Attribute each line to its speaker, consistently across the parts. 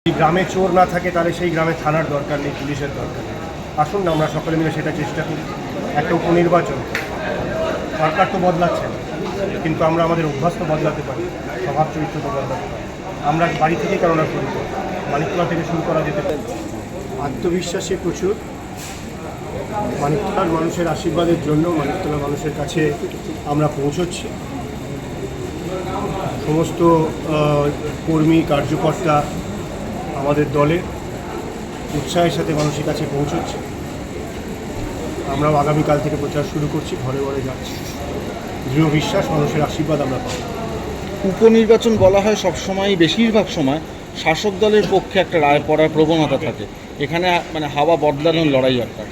Speaker 1: গ্রামে চোর না থাকে তাহলে সেই গ্রামে থানার দরকার নেই, পুলিশের দরকার নেই। আসুন না আমরা সকলে মিলে সেটা চেষ্টা করি। একটা উপনির্বাচন, সরকার তো বদলাচ্ছে না, কিন্তু আমরা আমাদের অভ্যাস তো বদলাতে পারি, স্বভাব চরিত্র তো বদলাতে পারি। আমরা বাড়ি থেকেই কেননা শুরু করি, মানিকতলা থেকে শুরু করা যেতে পারে। আত্মবিশ্বাসী প্রচুর। মানিকতলার মানুষের আশীর্বাদের জন্য মানিকতলার মানুষের কাছে আমরা পৌঁছচ্ছি। সমস্ত কর্মী কার্যকর্তা আমাদের দলে উৎসাহের সাথে মানুষের কাছে পৌঁছচ্ছে। আমরাও আগামীকাল থেকে প্রচার শুরু করছি, ঘরে ঘরে যাচ্ছি। দৃঢ় বিশ্বাস, মানুষের আশীর্বাদ আমরা পাবো।
Speaker 2: উপনির্বাচন বলা হয় সবসময়, বেশিরভাগ সময় শাসক দলের পক্ষে একটা রায় পড়ার প্রবণতা থাকে। এখানে মানে হাওয়া বদলানোর লড়াই আপনার।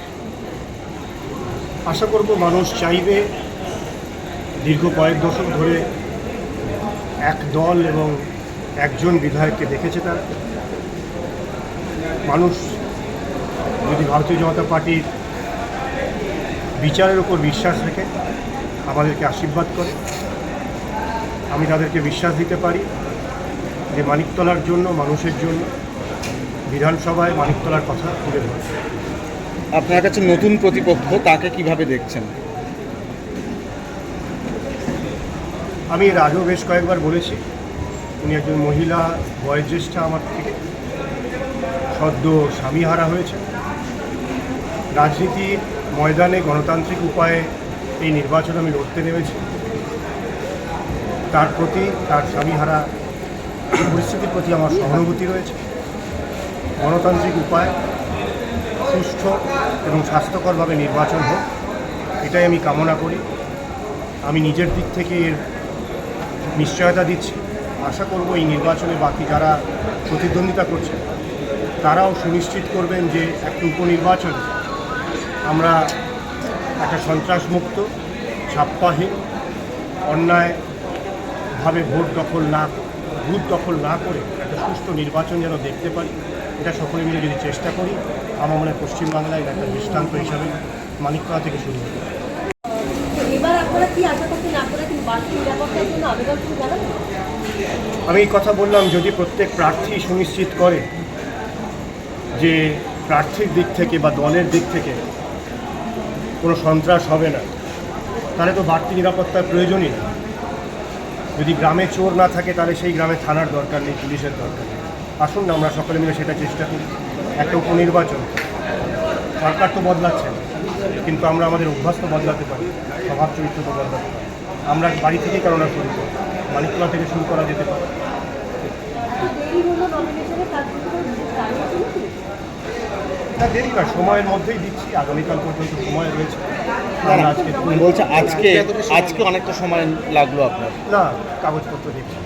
Speaker 1: আশা করব মানুষ চাইবে, দীর্ঘ কয়েক দশক ধরে এক দল এবং একজন বিধায়ককে দেখেছে তারা। মানুষ যদি ভারতীয় জনতা পার্টির বিচারের উপর বিশ্বাস রেখে আমাদেরকে আশীর্বাদ করে, আমি তাদেরকে বিশ্বাস দিতে পারি যে মানিকতলার জন্য, মানুষের জন্য বিধানসভায় মানিকতলার কথা তুলে ধরে।
Speaker 2: আপনার কাছে নতুন প্রতিপক্ষ, তাকে কিভাবে দেখছেন?
Speaker 1: আমি এর আগেও বেশ কয়েকবার বলেছি, উনি একজন মহিলা, বয়োজ্যেষ্ঠা আমার থেকে, সদ্য স্বামীহারা হয়েছে। রাজনীতির ময়দানে গণতান্ত্রিক উপায়ে এই নির্বাচন আমি লড়তে নেমেছি। তার প্রতি, তার স্বামীহারা পরিস্থিতির প্রতি আমার সহানুভূতি রয়েছে। গণতান্ত্রিক উপায় সুষ্ঠু এবং স্বাস্থ্যকরভাবে নির্বাচন হোক, এটাই আমি কামনা করি। আমি নিজের দিক থেকে এর নিশ্চয়তা দিচ্ছি। আশা করব এই নির্বাচনে বাকি যারা প্রতিদ্বন্দ্বিতা করছে তারাও সুনিশ্চিত করবেন যে একটা উপনির্বাচনে আমরা একটা সন্ত্রাসমুক্ত, ছাপ্পাহীন, অন্যায়ভাবে বুথ দখল না করে একটা সুষ্ঠু নির্বাচন যেন দেখতে পারি। এটা সকলে মিলে যদি চেষ্টা করি, আমার মনে হয় পশ্চিমবাংলায় একটা দৃষ্টান্ত হিসাবে মানিকতলা থেকে শুরু হবে। আমি এই কথা বললাম, যদি প্রত্যেক প্রার্থী সুনিশ্চিত করে যে প্রার্থীর দিক থেকে বা দলের দিক থেকে কোনো সন্ত্রাস হবে না, তাহলে তো বাড়তি নিরাপত্তার প্রয়োজনই না। যদি গ্রামে চোর না থাকে তাহলে সেই গ্রামে থানার দরকার নেই, পুলিশের দরকার নেই। আসুন না আমরা সকলে মিলে সেটা চেষ্টা করি। একটা উপনির্বাচন, সরকার তো বদলাচ্ছে না, কিন্তু আমরা আমাদের অভ্যাস তো বদলাতে পারি, স্বভাব চরিত্র তো বদলাতে পারি। আমরা বাড়ি থেকেই কেননা শুরু করি, মানিকতলা থেকে শুরু করা যেতে পারে। না, দেরি না, সময়ের মধ্যেই দিচ্ছি। আগামীকাল পর্যন্ত সময় রয়েছে।
Speaker 2: বলছে আজকে অনেকটা সময় লাগলো আপনার?
Speaker 1: না, কাগজপত্র দিচ্ছি।